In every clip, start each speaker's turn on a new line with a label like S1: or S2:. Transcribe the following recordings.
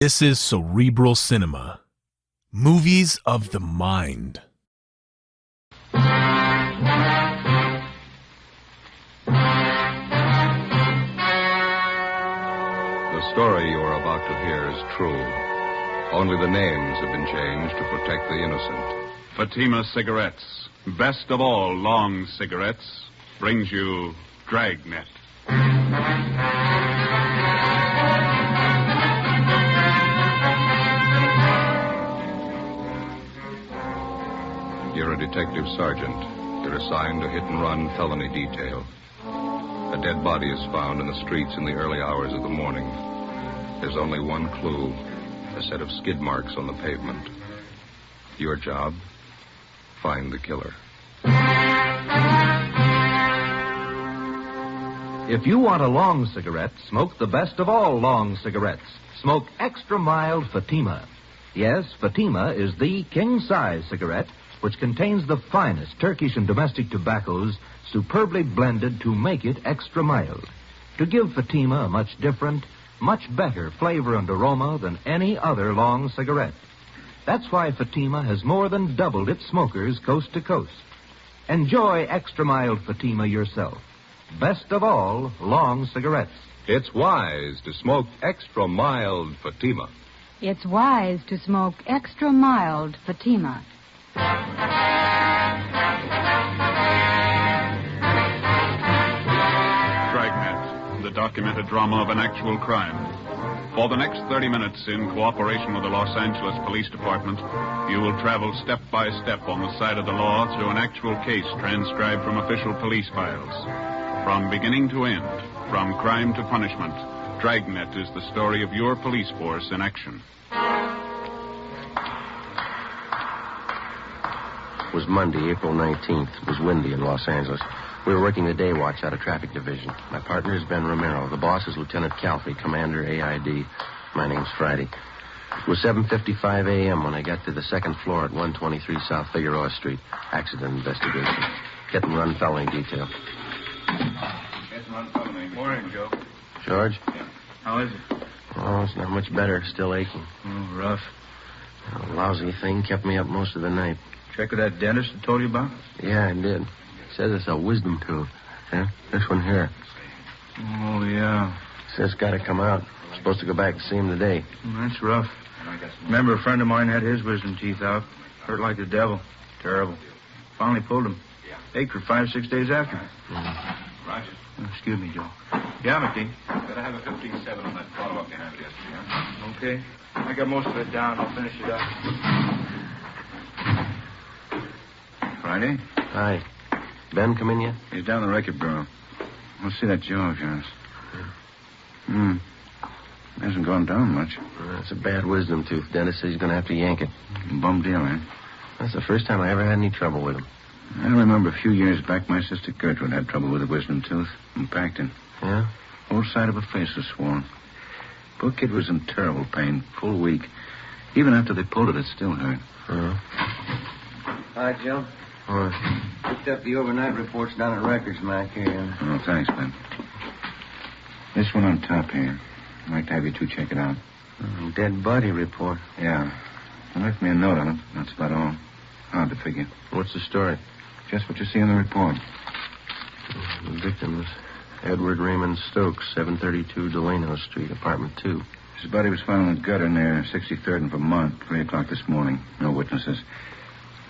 S1: This is Cerebral Cinema. Movies of the mind.
S2: The story you are about to hear is true. Only the names have been changed to protect the innocent.
S3: Fatima Cigarettes, best of all long cigarettes, brings you Dragnet.
S2: You're a detective sergeant. You're assigned to hit-and-run felony detail. A dead body is found in the streets in the early hours of the morning. There's only one clue, a set of skid marks on the pavement. Your job, find the killer.
S4: If you want a long cigarette, smoke the best of all long cigarettes. Smoke extra mild Fatima. Yes, Fatima is the king-size cigarette which contains the finest Turkish and domestic tobaccos superbly blended to make it extra mild, to give Fatima a much different, much better flavor and aroma than any other long cigarette. That's why Fatima has more than doubled its smokers coast to coast. Enjoy extra mild Fatima yourself. Best of all, long cigarettes.
S2: It's wise to smoke extra mild Fatima.
S5: It's wise to smoke extra mild Fatima.
S3: Dragnet, the documented drama of an actual crime. For the next 30 minutes, in cooperation with the Los Angeles Police Department, you will travel step by step on the side of the law through an actual case transcribed from official police files. From beginning to end, from crime to punishment, Dragnet is the story of your police force in action.
S6: It was Monday, April 19th. It was windy in Los Angeles. We were working the day watch out of traffic division. My partner is Ben Romero. The boss is Lieutenant Calfee, Commander AID. My name's Friday. It was 7:55 a.m. when I got to the second floor at 123 South Figueroa Street. Accident investigation. Hit and run felony detail.
S7: Hit and run felony. Morning, Joe.
S6: George?
S7: Yeah. How is it?
S6: Oh, it's not much better. Still aching.
S7: Oh, rough.
S6: A lousy thing kept me up most of the night.
S7: Check with that dentist I told you about?
S6: Yeah, I did. Says it's a wisdom tooth. Yeah, this one here.
S7: Oh, yeah.
S6: Says it's got to come out. I'm supposed to go back and see him today.
S7: That's rough. Remember, a friend of mine had his wisdom teeth out. Hurt like the devil. Terrible. Finally pulled him. Ached for 5-6 days after. Roger. Excuse me, Joe. Yeah, McKee.
S8: Better have a 15-7 on that follow-up you had yesterday, huh?
S7: Okay. I got most of it down. I'll finish it up. Friday?
S6: Hi. Ben come in yet?
S7: He's down the record bureau. Let's see that jaw of yours. Hasn't gone down much.
S6: That's a bad wisdom tooth. Dentist says he's going to have to yank it.
S7: Bum deal, eh?
S6: That's the first time I ever had any trouble with him.
S7: I remember a few years back, my sister Gertrude had trouble with a wisdom tooth in Packton.
S6: Yeah?
S7: Whole side of her face was swollen. Poor kid was in terrible pain, full week. Even after they pulled it still hurt.
S9: Hi, Joe. Picked up the overnight reports down at Records, Mac, here.
S7: Oh, thanks, Ben. This one on top here. I'd like to have you two check it out.
S9: Dead body report.
S7: Yeah. They left me a note on it. That's about all. Hard to figure.
S6: What's the story?
S7: Just what you see in the report.
S6: The victim was Edward Raymond Stokes, 732 Delano Street, apartment 2.
S7: His body was found in the gutter near 63rd and Vermont, 3 o'clock this morning. No witnesses.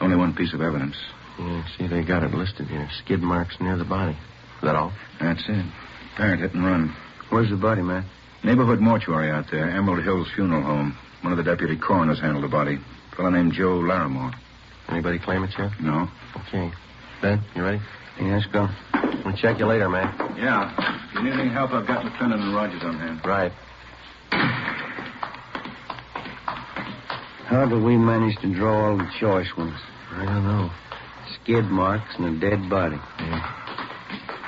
S7: Only one piece of evidence.
S6: Yeah, see, they got it listed here. Skid marks near the body. Is that all?
S7: That's it. Parent hit and run.
S9: Where's the body, man?
S7: Neighborhood mortuary out there. Emerald Hills Funeral Home. One of the deputy coroners handled the body. A fellow named Joe Laramore.
S6: Anybody claim it yet?
S7: No.
S6: Okay. Ben, you ready?
S9: Yeah, let's go.
S6: We'll check you later, man.
S7: Yeah. If you need any help, I've got Lieutenant and Rogers on hand.
S6: Right.
S9: How did we manage to draw all the choice ones?
S6: I don't know.
S9: Skid marks and a dead body.
S6: Yeah.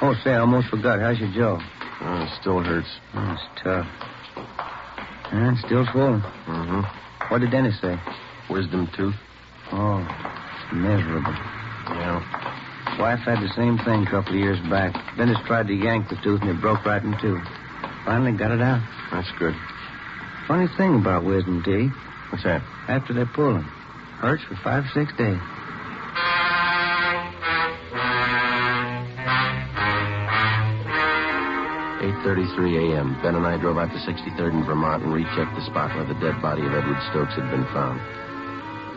S9: Oh, say, I almost forgot. How's your jaw?
S6: Oh, it still hurts.
S9: Oh, it's tough. And it's still swollen.
S6: Mm-hmm.
S9: What did Dennis say?
S6: Wisdom tooth.
S9: Oh, it's miserable.
S6: Yeah.
S9: Wife had the same thing a couple of years back. Dennis tried to yank the tooth and it broke right in two. Finally got it out.
S6: That's good.
S9: Funny thing about wisdom teeth.
S6: What's that?
S9: After they pull them, hurts for 5 or 6 days.
S6: "8:33 a.m. Ben and I drove out to 63rd in Vermont and rechecked the spot where the dead body of Edward Stokes had been found.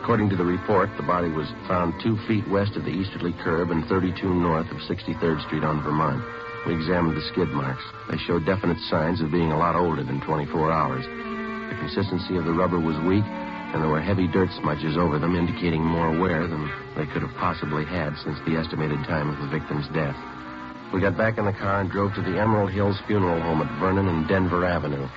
S6: According to the report, the body was found 2 feet west of the easterly curb and 32 north of 63rd Street on Vermont. We examined the skid marks. They showed definite signs of being a lot older than 24 hours. The consistency of the rubber was weak, and there were heavy dirt smudges over them, indicating more wear than they could have possibly had since the estimated time of the victim's death. We got back in the car and drove to the Emerald Hills Funeral Home at Vernon and Denver Avenue.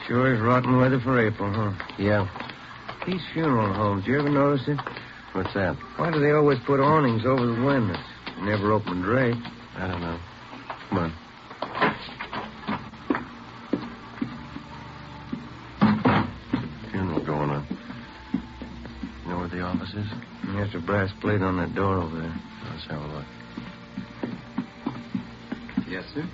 S9: Sure is rotten weather for April, huh?
S6: Yeah.
S9: These funeral homes, you ever notice it?
S6: What's that?
S9: Why do they always put awnings over the windows? They never open drapes.
S6: I don't know. Come on. Funeral going on. You know where the office is?
S9: There's a brass plate on that door over there.
S6: Let's have a look.
S10: Yes, sir.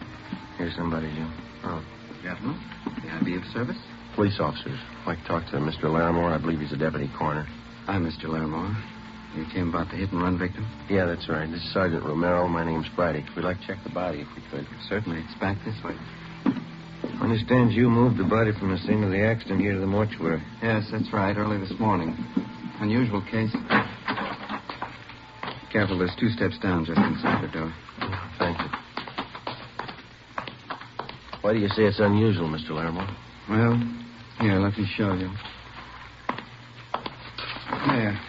S9: Here's somebody, Jim.
S6: Oh.
S10: Gentlemen, may I be of service?
S6: Police officers. I'd like to talk to Mr. Laramore. I believe he's a deputy coroner.
S10: I'm Mr. Laramore. You came about the hit-and-run victim?
S6: Yeah, that's right. This is Sergeant Romero. My name's Friday. We'd like to check the body if we could.
S10: Certainly. It's back this way.
S9: I understand you moved the body from the scene of the accident here to the mortuary.
S10: Yes, that's right. Early this morning. Unusual case. Careful, there's 2 steps down just inside the door.
S6: Thank you. Why do you say it's unusual, Mr. Laramore?
S10: Well, here, let me show you. There.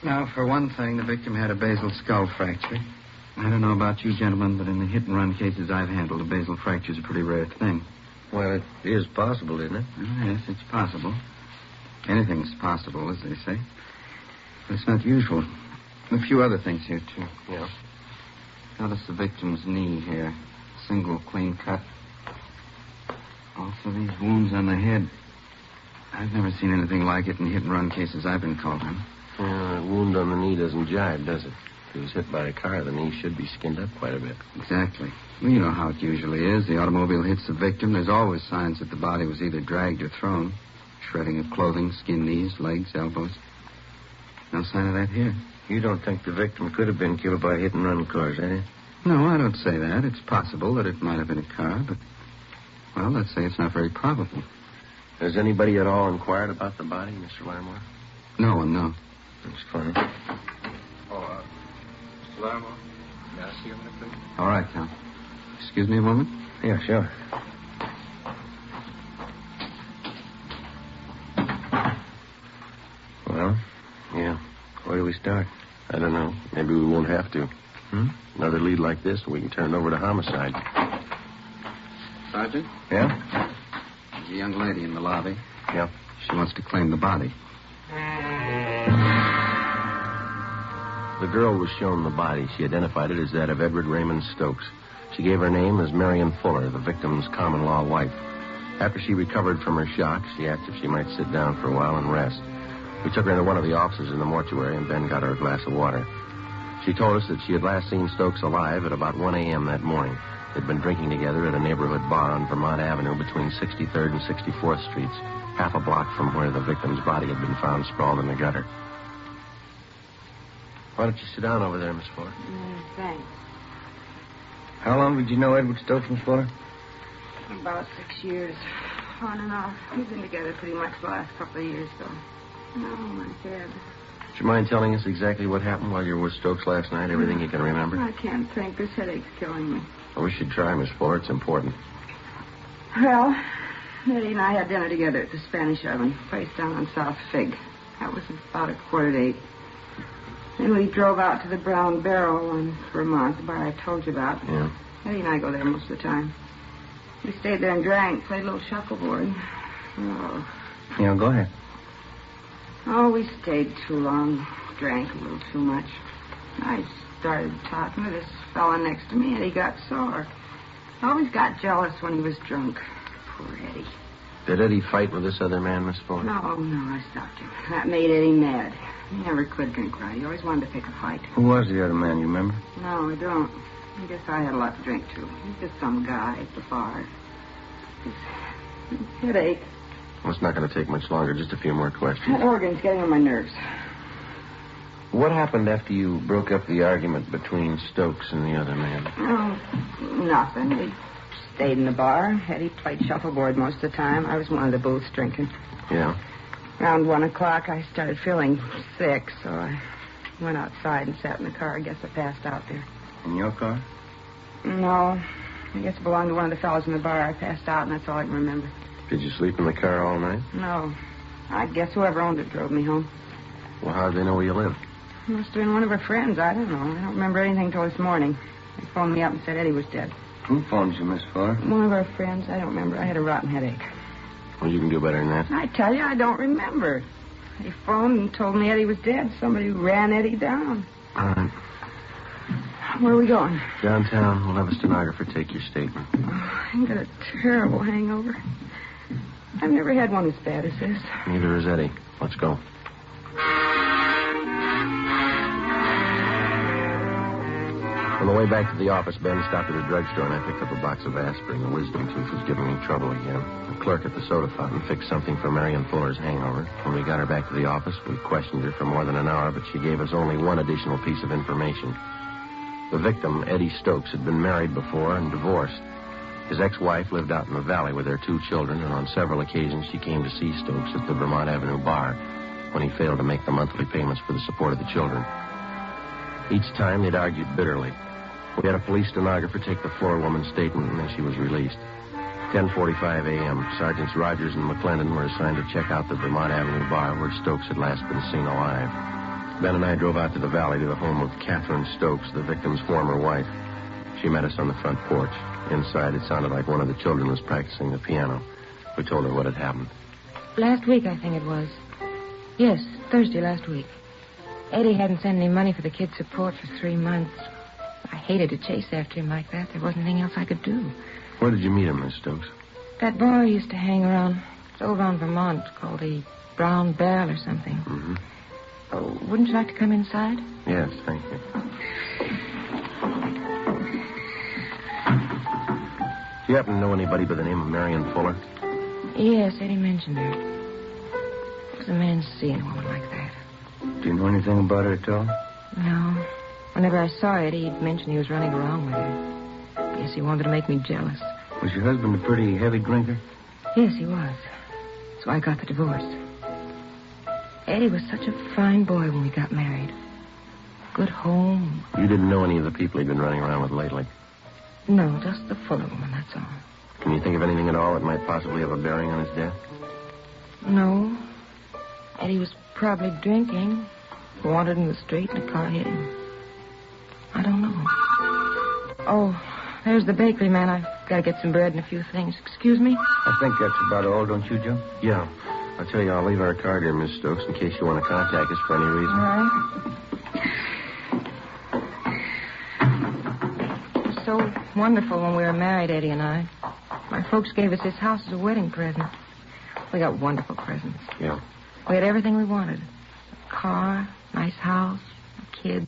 S10: Now, for one thing, the victim had a basal skull fracture. I don't know about you gentlemen, but in the hit-and-run cases I've handled, a basal fracture is a pretty rare thing.
S9: Well, it is possible, isn't it?
S10: Yes, it's possible. Anything's possible, as they say. But it's not usual. A few other things here, too.
S6: Yeah.
S10: Notice the victim's knee here. Single clean cut. Also these wounds on the head. I've never seen anything like it in hit-and-run cases I've been called on.
S6: A wound on the knee doesn't jibe, does it? If he was hit by a car, the knee should be skinned up quite a bit.
S10: Exactly. Well, you know how it usually is. The automobile hits the victim. There's always signs that the body was either dragged or thrown. Shredding of clothing, skinned knees, legs, elbows. No sign of that here.
S9: You don't think the victim could have been killed by hit-and-run cars, eh?
S10: No, I don't say that. It's possible that it might have been a car, but, well, let's say it's not very probable.
S6: Has anybody at all inquired about the body, Mr. Laramore?
S10: No one, no.
S6: That's fine.
S8: Oh, Mr. Laramore, may I see him, please?
S10: All right, Count. Excuse me a moment.
S9: Yeah, sure. Well?
S6: Yeah.
S9: Where do we start?
S6: I don't know. Maybe we won't have to.
S9: Hmm?
S6: Another lead like this, we can turn it over to homicide.
S10: Sergeant?
S9: Yeah?
S10: There's a young lady in the lobby.
S6: Yeah.
S10: She wants to claim the body.
S6: The girl was shown the body. She identified it as that of Edward Raymond Stokes. She gave her name as Marion Fuller, the victim's common-law wife. After she recovered from her shock, she asked if she might sit down for a while and rest. We took her into one of the offices in the mortuary, and Ben got her a glass of water. She told us that she had last seen Stokes alive at about 1 a.m. that morning. They'd been drinking together at a neighborhood bar on Vermont Avenue between 63rd and 64th Streets, half a block from where the victim's body had been found sprawled in the gutter. Why don't you sit down over there, Miss Fuller?
S5: Thanks.
S9: How long did you know Edward Stokes, Miss Fuller?
S5: About 6 years. On and off. We've been together pretty much the last couple of years, though. No, my head.
S6: Would you mind telling us exactly what happened while you were with Stokes last night? Everything you can remember?
S5: I can't think. This headache's killing me.
S6: Well, we should try, Miss Fuller. It's important.
S5: Well, Eddie and I had dinner together at the Spanish Oven, place down on South Fig. That was about 7:45. Then we drove out to the Brown Barrel in Vermont, the bar I told you about.
S6: Yeah.
S5: Eddie and I go there most of the time. We stayed there and drank, played a little shuffleboard. Oh.
S9: Yeah, go ahead.
S5: Oh, we stayed too long. Drank a little too much. I started talking to this fella next to me, and he got sore. Always got jealous when he was drunk. Poor Eddie.
S6: Did Eddie fight with this other man, Miss Fuller?
S5: No, I stopped him. That made Eddie mad. He never could drink right. He always wanted to pick a fight.
S9: Who was the other man, you remember?
S5: No, I don't. I guess I had a lot to drink, too. He's just some guy at the bar. His headache.
S6: Well, it's not going to take much longer. Just a few more questions.
S5: That organ's getting on my nerves.
S6: What happened after you broke up the argument between Stokes and the other man?
S5: Oh, nothing. We stayed in the bar. Eddie played shuffleboard most of the time. I was one of the booths drinking.
S6: Yeah?
S5: Around 1 o'clock, I started feeling sick, so I went outside and sat in the car. I guess I passed out there.
S7: In your car?
S5: No. I guess it belonged to one of the fellows in the bar. I passed out, and that's all I can remember.
S6: Did you sleep in the car all night?
S5: No. I guess whoever owned it drove me home.
S6: Well, how did they know where you lived?
S5: Must have been one of her friends. I don't know. I don't remember anything till this morning. They phoned me up and said Eddie was dead.
S9: Who phoned you, Miss Fuller?
S5: One of our friends. I don't remember. I had a rotten headache.
S6: Well, you can do better than that.
S5: I tell you, I don't remember. They phoned and told me Eddie was dead. Somebody ran Eddie down.
S6: All right.
S5: Where are we going?
S6: Downtown. We'll have a stenographer take your statement.
S5: Oh, I've got a terrible hangover. I've never had one as bad as this.
S6: Neither has Eddie. Let's go. On the way back to the office, Ben stopped at a drugstore, and I picked up a box of aspirin. The wisdom tooth was giving me trouble again. The clerk at the soda fountain fixed something for Marion Fuller's hangover. When we got her back to the office, we questioned her for more than an hour, but she gave us only one additional piece of information. The victim, Eddie Stokes, had been married before and divorced. His ex-wife lived out in the valley with their 2 children, and on several occasions she came to see Stokes at the Vermont Avenue bar when he failed to make the monthly payments for the support of the children. Each time they'd argued bitterly. We had a police stenographer take the floor woman's statement, and then she was released. 10:45 a.m., Sergeants Rogers and McClendon were assigned to check out the Vermont Avenue bar where Stokes had last been seen alive. Ben and I drove out to the valley to the home of Catherine Stokes, the victim's former wife. She met us on the front porch. Inside, it sounded like one of the children was practicing the piano. We told her what had happened.
S11: Last week, I think it was. Yes, Thursday last week. Eddie hadn't sent any money for the kids' support for 3 months. I hated to chase after him like that. There wasn't anything else I could do.
S6: Where did you meet him, Miss Stokes?
S11: That bar he used to hang around. It's over on Vermont, called the Brown Barrel or something.
S6: Mm-hmm.
S11: Oh, wouldn't you like to come inside?
S6: Yes, thank you. Do you happen to know anybody by the name of Marion Fuller?
S11: Yes, Eddie mentioned her. What's a man seeing a woman like that?
S7: Do you know anything about her at all?
S11: No. Whenever I saw Eddie, he'd mention he was running around with her. Guess he wanted to make me jealous.
S7: Was your husband a pretty heavy drinker?
S11: Yes, he was. So I got the divorce. Eddie was such a fine boy when we got married. Good home.
S6: You didn't know any of the people he'd been running around with lately?
S11: No, just the Fuller woman, that's all.
S6: Can you think of anything at all that might possibly have a bearing on his death?
S11: No. Eddie was probably drinking. Wandered in the street and a car hit him. I don't know. Oh, there's the bakery man. I've got to get some bread and a few things. Excuse me?
S7: I think that's about all, don't you, Joe?
S6: Yeah. I'll tell you, I'll leave our card here, Miss Stokes, in case you want to contact us for any reason.
S11: All right. It was so wonderful when we were married, Eddie and I. My folks gave us this house as a wedding present. We got wonderful presents.
S6: Yeah.
S11: We had everything we wanted. A car, nice house, kids.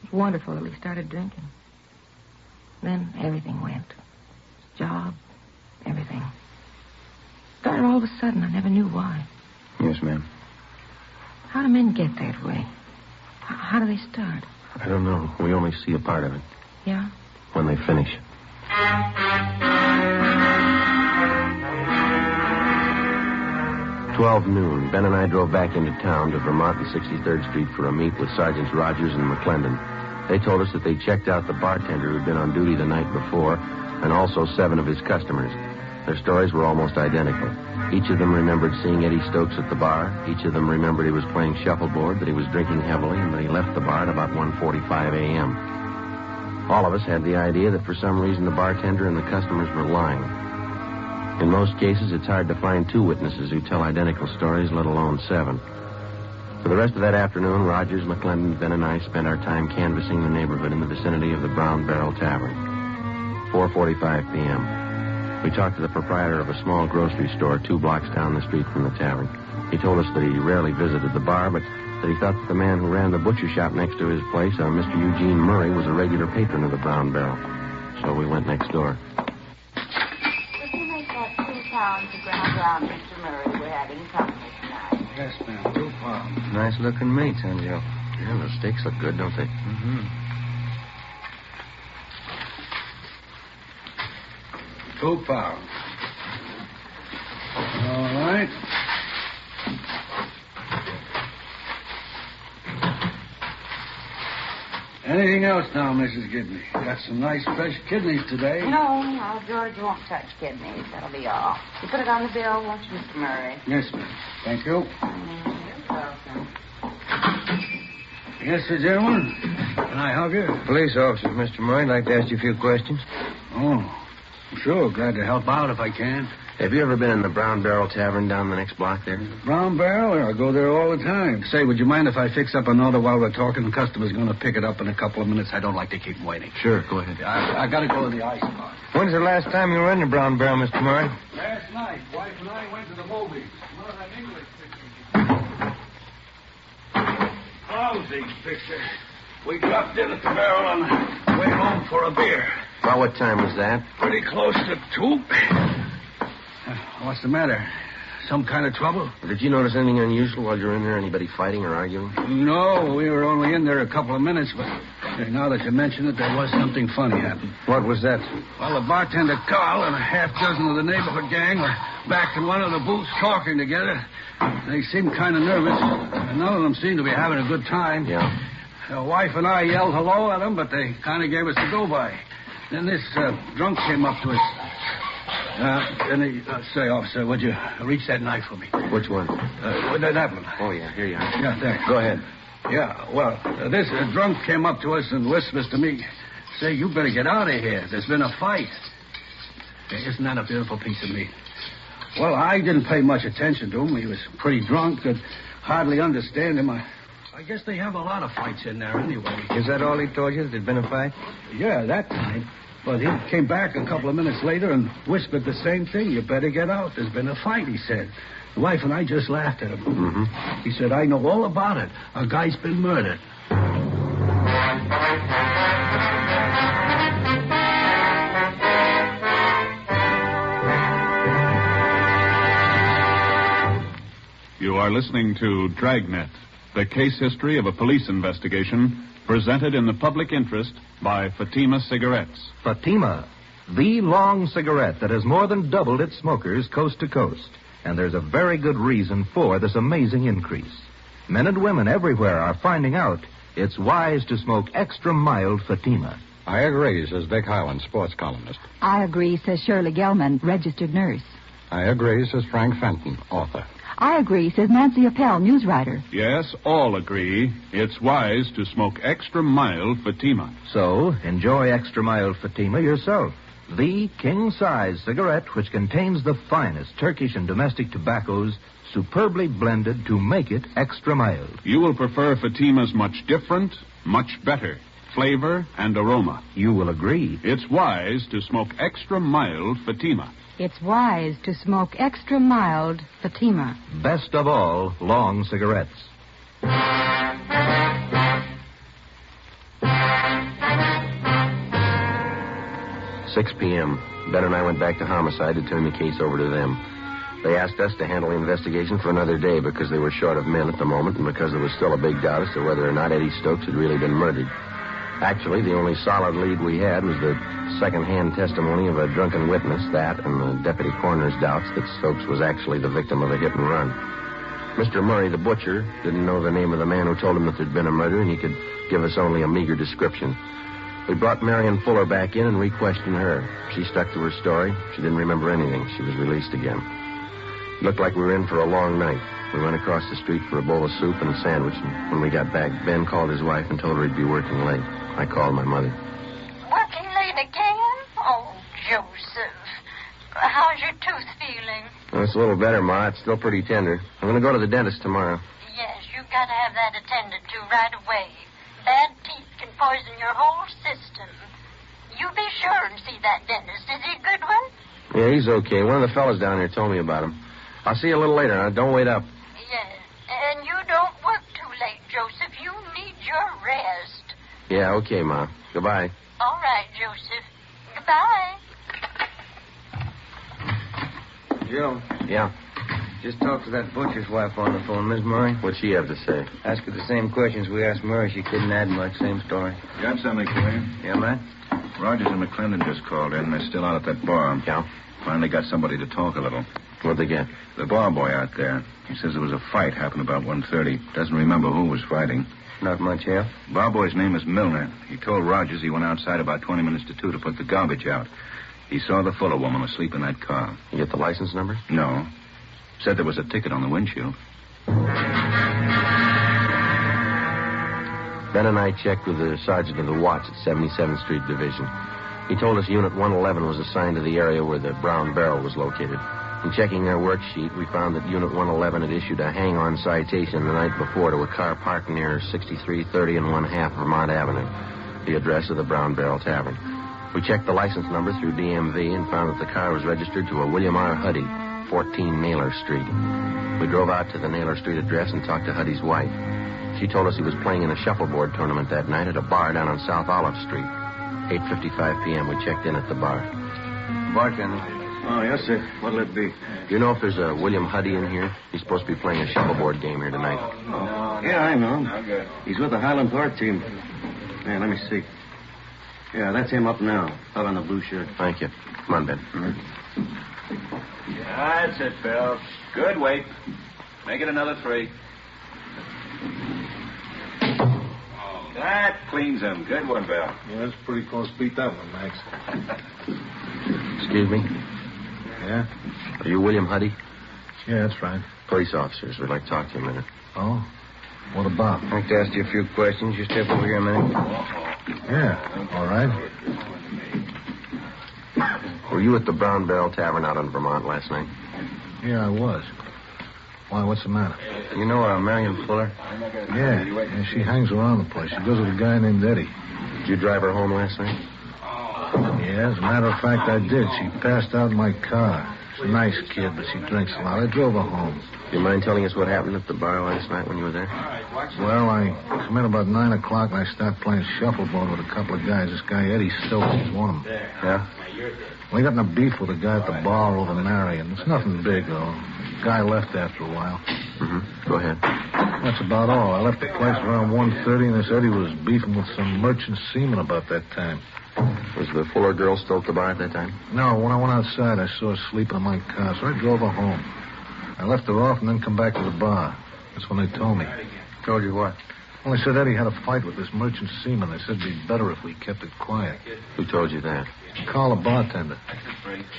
S11: It was wonderful that we started drinking. Then everything went. Job, everything. Started all of a sudden. I never knew why.
S7: Yes, ma'am.
S11: How do men get that way? How do they start?
S6: I don't know. We only see a part of it.
S11: Yeah?
S6: When they finish. 12 noon. Ben and I drove back into town to Vermont and 63rd Street for a meet with Sergeants Rogers and McClendon. They told us that they checked out the bartender who'd been on duty the night before and also 7 of his customers. Their stories were almost identical. Each of them remembered seeing Eddie Stokes at the bar. Each of them remembered he was playing shuffleboard, that he was drinking heavily, and that he left the bar at about 1:45 a.m. All of us had the idea that for some reason the bartender and the customers were lying. In most cases, it's hard to find 2 witnesses who tell identical stories, let alone 7. For the rest of that afternoon, Rogers, McClendon, Ben, and I spent our time canvassing the neighborhood in the vicinity of the Brown Barrel Tavern. 4:45 p.m. We talked to the proprietor of a small grocery store 2 blocks down the street from the tavern. He told us that he rarely visited the bar, but that he thought that the man who ran the butcher shop next to his place, Mr. Eugene Murray, was a regular patron of the Brown Barrel. So we went next door.
S5: Would you make that 2 pounds of ground round, Mr. Murray? We're having company tonight.
S7: Yes, ma'am. 2 pounds.
S6: Nice looking meats, huh, Joe? Yeah, the steaks look good, don't they?
S7: Mm-hmm. 2 pounds. All right. Anything else now, Mrs. Gibney? Got some nice fresh kidneys today.
S5: No, George won't touch kidneys. That'll be all. You put it on the bill, won't you, Mr. Murray?
S7: Yes, ma'am. Thank you.
S5: You're welcome.
S7: Yes, sir, gentlemen. Can I help you?
S9: Police officer, Mr. Murray. I'd like to ask you a few questions.
S7: Oh, sure. Glad to help out if I can.
S6: Have you ever been in the Brown Barrel Tavern down the next block there?
S7: Brown Barrel? I go there all the time. Say, would you mind if I fix up an order while we're talking? The customer's going to pick it up in a couple of minutes. I don't like to keep him waiting.
S6: Sure, go ahead.
S7: I got to go to the ice bar.
S9: When's the last time you were in the Brown Barrel, Mr. Murray?
S7: Last night, wife and I went to the movies. One of them English pictures. Lousy picture. We dropped in at the barrel on the way home for a beer.
S6: About what time was that?
S7: Pretty close to 2. What's the matter? Some kind of trouble?
S6: Did you notice anything unusual while you were in there? Anybody fighting or arguing?
S7: No, we were only in there a couple of minutes, but now that you mention it, there was something funny happen.
S9: What was that?
S7: Well, the bartender Carl and a half dozen of the neighborhood gang were back in one of the booths talking together. They seemed kind of nervous, and none of them seemed to be having a good time.
S6: Yeah.
S7: The wife and I yelled hello at them, but they kind of gave us the go-by. Then this drunk came up to us. And he, say, officer, would you reach that knife for me?
S6: Which one?
S7: That one.
S6: Oh, yeah, here you are.
S7: Yeah, thanks.
S6: Go ahead.
S7: Yeah, well, this drunk came up to us and whispers to me, say, you better get out of here. There's been a fight. Isn't that a beautiful piece of meat? Well, I didn't pay much attention to him. He was pretty drunk. Could hardly understand him. I guess they have a lot of fights in there anyway.
S9: Is that all he told you? There'd been a fight?
S7: Yeah, that time. But he came back a couple of minutes later and whispered the same thing. You better get out. There's been a fight, he said. The wife and I just laughed at him.
S6: Mm-hmm.
S7: He said, I know all about it. A guy's been murdered.
S3: You are listening to Dragnet, the case history of a police investigation presented in the public interest by Fatima Cigarettes.
S4: Fatima, the long cigarette that has more than doubled its smokers coast to coast. And there's a very good reason for this amazing increase. Men and women everywhere are finding out it's wise to smoke extra mild Fatima.
S12: I agree, says Vic Hyland, sports columnist.
S13: I agree, says Shirley Gelman, registered nurse.
S12: I agree, says Frank Fenton, author.
S13: I agree, says Nancy Appel, news writer.
S3: Yes, all agree. It's wise to smoke extra mild Fatima.
S4: So, enjoy extra mild Fatima yourself. The king-size cigarette which contains the finest Turkish and domestic tobaccos superbly blended to make it extra mild.
S3: You will prefer Fatima's much different, much better flavor and aroma.
S4: You will agree.
S3: It's wise to smoke extra mild Fatima.
S13: It's wise to smoke extra mild Fatima.
S4: Best of all, long cigarettes.
S6: 6 p.m. Ben and I went back to homicide to turn the case over to them. They asked us to handle the investigation for another day because they were short of men at the moment and because there was still a big doubt as to whether or not Eddie Stokes had really been murdered. Actually, the only solid lead we had was the second-hand testimony of a drunken witness, that and the deputy coroner's doubts that Stokes was actually the victim of a hit-and-run. Mr. Murray, the butcher, didn't know the name of the man who told him that there'd been a murder, and he could give us only a meager description. We brought Marion Fuller back in and re-questioned her. She stuck to her story. She didn't remember anything. She was released again. It looked like we were in for a long night. We went across the street for a bowl of soup and a sandwich, and when we got back, Ben called his wife and told her he'd be working late. I called my mother.
S14: Working late again? Oh, Joseph. How's your tooth feeling?
S6: Well, it's a little better, Ma. It's still pretty tender. I'm going to go to the dentist tomorrow.
S14: Yes, you've got to have that attended to right away. Bad teeth can poison your whole system. You be sure and see that dentist. Is he a good one?
S6: Yeah, he's okay. One of the fellas down here told me about him. I'll see you a little later. Now, don't wait up.
S14: Yes, and you don't work too late
S6: Yeah, okay, Ma. Goodbye.
S14: All right, Joseph. Goodbye.
S9: Joe.
S6: Yeah?
S9: Just talked to that butcher's wife on the phone, Miss Murray.
S6: What'd she have to say?
S9: Asked her the same questions we asked Murray. She couldn't add much. Same story.
S7: Got something for you?
S9: Yeah, man?
S7: Rogers and McClendon just called in. They're still out at that bar.
S6: Yeah?
S7: Finally got somebody to talk a little.
S6: What'd they get?
S7: The bar boy out there. He says there was a fight happened about 1:30. Doesn't remember who was fighting.
S9: Not much help.
S7: Bar boy's name is Milner. He told Rogers he went outside about 20 minutes to 2 to put the garbage out. He saw the Fuller woman asleep in that car.
S6: You get the license number?
S7: No. Said there was a ticket on the windshield.
S6: Ben and I checked with the sergeant of the watch at 77th Street Division. He told us Unit 111 was assigned to the area where the brown barrel was located. In checking their worksheet, we found that Unit 111 had issued a hang-on citation the night before to a car parked near 6330 and 1/2 Vermont Avenue, the address of the Brown Barrel Tavern. We checked the license number through DMV and found that the car was registered to a William R. Huddy, 14 Naylor Street. We drove out to the Naylor Street address and talked to Huddy's wife. She told us he was playing in a shuffleboard tournament that night at a bar down on South Olive Street. 8:55 p.m. We checked in at the bar.
S9: Bartender. Oh, yes, sir. What'll it be?
S6: Do you know if there's a William Huddy in here? He's supposed to be playing a shuffleboard game here tonight.
S9: Yeah, I know him. He's with the Highland Park team. Yeah, let me see. Yeah, that's him up now. Up in the blue shirt.
S6: Thank you. Come on, Ben.
S8: Yeah, that's it, Bill. Good weight. Make it another 3. That cleans him. Good one, Bill.
S15: Yeah, that's pretty close. Beat that one, Max.
S6: Excuse me?
S15: Yeah?
S6: Are you William Huddy?
S15: Yeah, that's right.
S6: Police officers. We'd like to talk to you a minute.
S15: Oh? What about?
S9: I'd like to ask you a few questions. You step over here a minute.
S15: Yeah, all right.
S6: Were you at the Brown Barrel Tavern out in Vermont last night?
S15: Yeah, I was. Why, what's the matter?
S9: You know Marion Fuller?
S15: Yeah, she hangs around the place. She goes with a guy named Eddie.
S6: Did you drive her home last night?
S15: Yeah, as a matter of fact, I did. She passed out in my car. She's a nice kid, but she drinks a lot. I drove her home.
S6: Do you mind telling us what happened at the bar last night when you were there?
S15: Well, I come in about 9 o'clock, and I start playing shuffleboard with a couple of guys. This guy, Eddie Stokes, is one of them.
S6: Yeah?
S15: We got in a beef with a guy at the bar over Marion. It's nothing big, though. The guy left after a while.
S6: Mm-hmm. Go ahead.
S15: That's about all. I left the place around 1:30, and this Eddie was beefing with some merchant seaman about that time.
S6: Was the Fuller girl still at the bar at that time?
S15: No, when I went outside, I saw her sleeping in my car, so I drove her home. I left her off and then come back to the bar. That's when they told me.
S9: Told you what?
S15: Well, they said Eddie had a fight with this merchant seaman. They said it'd be better if we kept it quiet.
S6: Who told you that?
S15: Call the bartender.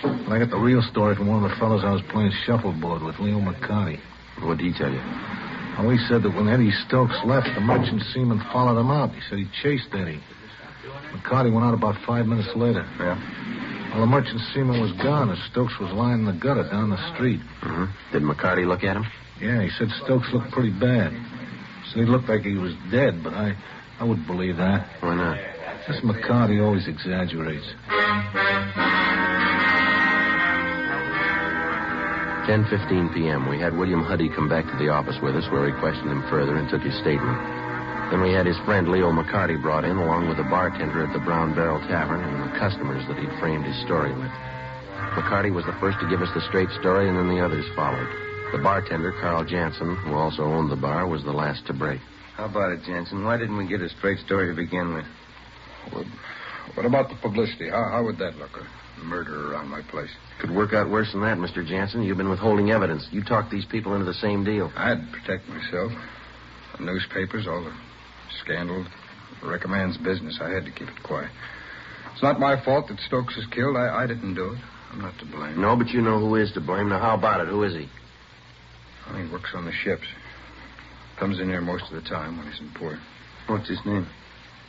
S15: But I got the real story from one of the fellows I was playing shuffleboard with, Leo McCarty.
S6: What did he tell you?
S15: Well, he said that when Eddie Stokes left, the merchant seaman followed him out. He said he chased Eddie. McCarty went out about 5 minutes later.
S6: Yeah?
S15: Well, the merchant seaman was gone, and Stokes was lying in the gutter down the street.
S6: Mm-hmm. Did McCarty look at him?
S15: Yeah, he said Stokes looked pretty bad. He said he looked like he was dead, but I wouldn't believe that.
S6: Why not?
S15: This McCarty always exaggerates.
S6: 10:15 p.m. We had William Huddy come back to the office with us, where we questioned him further and took his statement. Then we had his friend Leo McCarty brought in, along with the bartender at the Brown Barrel Tavern and the customers that he'd framed his story with. McCarty was the first to give us the straight story, and then the others followed. The bartender, Carl Jansen, who also owned the bar, was the last to break.
S9: How about it, Jansen? Why didn't we get a straight story to begin with?
S10: What about the publicity? How would that look? A murder around my place.
S6: Could work out worse than that, Mr. Jansen. You've been withholding evidence. You talked these people into the same deal.
S10: I had to protect myself. The newspapers, all the scandal, wreck a man's business. I had to keep it quiet. It's not my fault that Stokes is killed. I didn't do it. I'm not to blame.
S6: No, but you know who is to blame. Now, how about it? Who is he?
S10: Well, he works on the ships. Comes in here most of the time when he's in port.
S9: What's his name?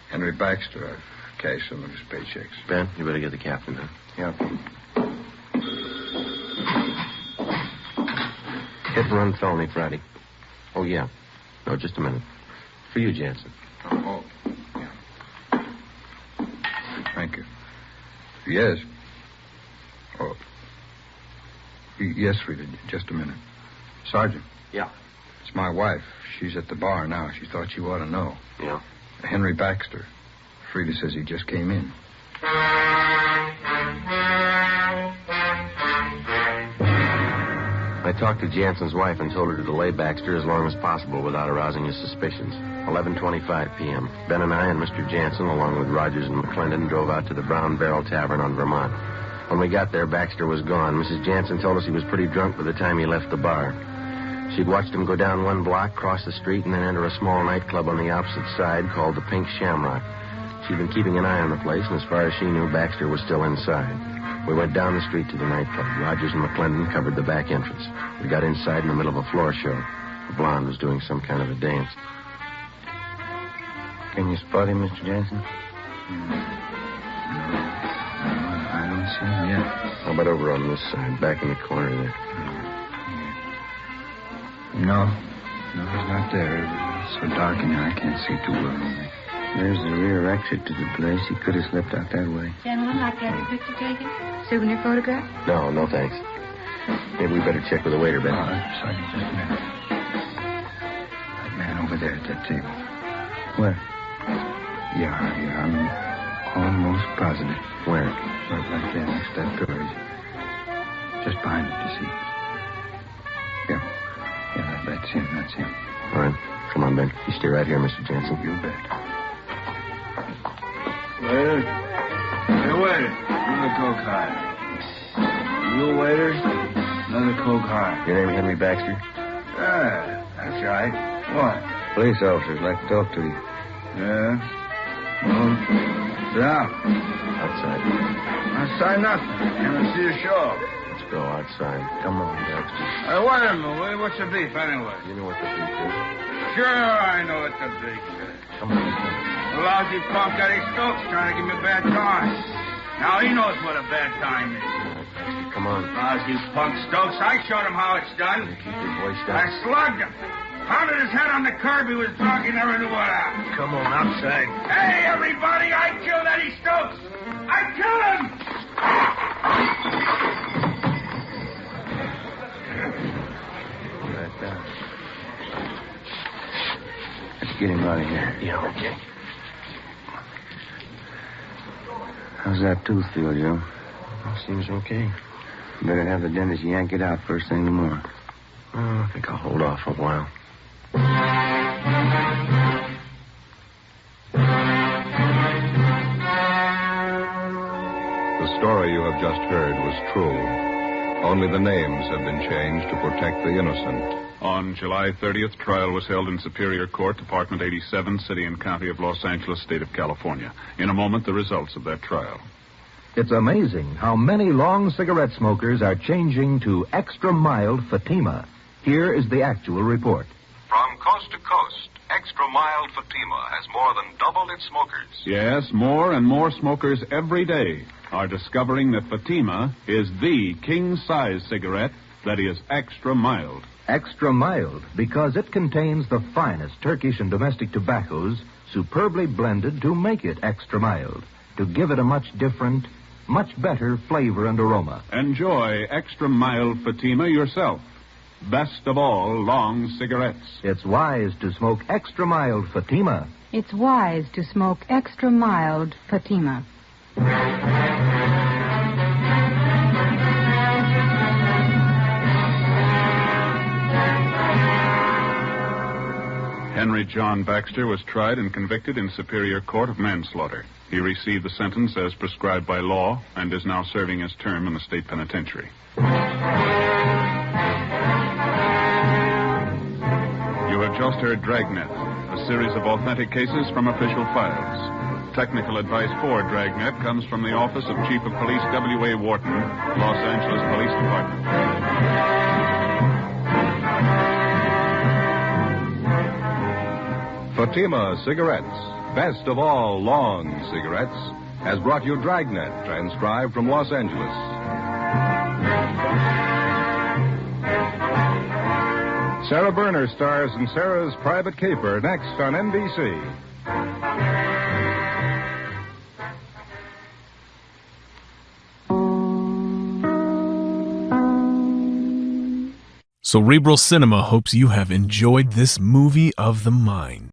S10: Henry Baxter. I've cashed some of his paychecks.
S6: Ben, you better get the captain down.
S9: Yeah.
S6: Hit and run felony Friday. Oh, yeah. No, just a minute. For you, Jansen.
S10: Oh, yeah. Thank you. Yes. Oh. Yes, Rita. Just a minute. Sergeant.
S6: Yeah.
S10: It's my wife. She's at the bar now. She thought you ought to know.
S6: Yeah?
S10: Henry Baxter. Frida says he just came in.
S6: I talked to Jansen's wife and told her to delay Baxter as long as possible without arousing his suspicions. 11:25 p.m. Ben and I and Mr. Jansen, along with Rogers and McClendon, drove out to the Brown Barrel Tavern on Vermont. When we got there, Baxter was gone. Mrs. Jansen told us he was pretty drunk by the time he left the bar. She'd watched him go down one block, cross the street, and then enter a small nightclub on the opposite side called the Pink Shamrock. She'd been keeping an eye on the place, and as far as she knew, Baxter was still inside. We went down the street to the nightclub. Rogers and McClendon covered the back entrance. We got inside in the middle of a floor show. The blonde was doing some kind of a dance.
S10: Can you spot him, Mr. Jansen? No, I don't see him yet.
S6: How about over on this side, back in the corner there?
S10: No, he's not there. It's so dark in here, I can't see too well. There's the rear exit to the place. He could have slipped out that way.
S11: Gentlemen, like to have a picture taken? Souvenir photograph?
S6: No, thanks. Maybe we better check with the waiter, Ben.
S10: Sergeant, just a minute. That man over there at that table. Where? Yeah, I'm almost positive.
S6: Where?
S10: Right there, next to that door. Just behind it, you see. Yeah, that's him.
S6: All right. Come on, Ben. You stay right here, Mr. Jansen.
S10: You bet.
S7: Waiter? Hey, waiter. Another Coke high. You waiter? Another Coke high.
S6: Your name Henry Baxter?
S7: Yeah, that's right. What?
S10: Police officers like to talk to you.
S7: Yeah? Well, down.
S6: Outside.
S7: Outside nothing. Can't see a show.
S6: Let's go outside. Come on, Baxter.
S7: Hey, wait a minute. What's the beef, anyway?
S6: You know what the beef is?
S7: Sure, I know what the beef is.
S6: Come on.
S7: The lousy punk Eddie Stokes trying to give me a bad time. Now he knows what a bad time is.
S6: All right, Baxter, come on.
S7: Lousy punk Stokes. I showed him how it's done.
S6: Keep your voice down.
S7: I slugged him. Pounded his head on the curb. He was drunk. He never knew what happened.
S6: Come on, outside.
S7: Hey, everybody, I killed Eddie Stokes. I killed him.
S6: Right down.
S10: Let's get him out of here.
S6: Yeah, okay.
S10: How's that tooth feel, Joe?
S6: Seems okay.
S10: Better have the dentist yank it out first thing in the morning.
S6: I think I'll hold off a while.
S2: The story you have just heard was true. Only the names have been changed to protect the innocent.
S3: On July 30th, trial was held in Superior Court, Department 87, City and County of Los Angeles, State of California. In a moment, the results of that trial.
S4: It's amazing how many long cigarette smokers are changing to extra mild Fatima. Here is the actual report.
S2: From coast to coast, extra mild Fatima has more than doubled its smokers.
S3: Yes, more and more smokers every day are discovering that Fatima is the king-size cigarette that is extra mild.
S4: Extra mild because it contains the finest Turkish and domestic tobaccos superbly blended to make it extra mild, to give it a much different, much better flavor and aroma.
S3: Enjoy extra mild Fatima yourself. Best of all long cigarettes.
S4: It's wise to smoke extra mild Fatima.
S13: It's wise to smoke extra mild Fatima.
S3: Henry John Baxter was tried and convicted in Superior Court of manslaughter. He received the sentence as prescribed by law and is now serving his term in the state penitentiary. You have just heard Dragnet, a series of authentic cases from official files. Technical advice for Dragnet comes from the Office of Chief of Police W.A. Wharton, Los Angeles Police Department.
S2: Fatima Cigarettes, best of all long cigarettes, has brought you Dragnet, transcribed from Los Angeles. Sarah Berner stars in Sarah's Private Caper next on NBC.
S1: Cerebral Cinema hopes you have enjoyed this movie of the mind.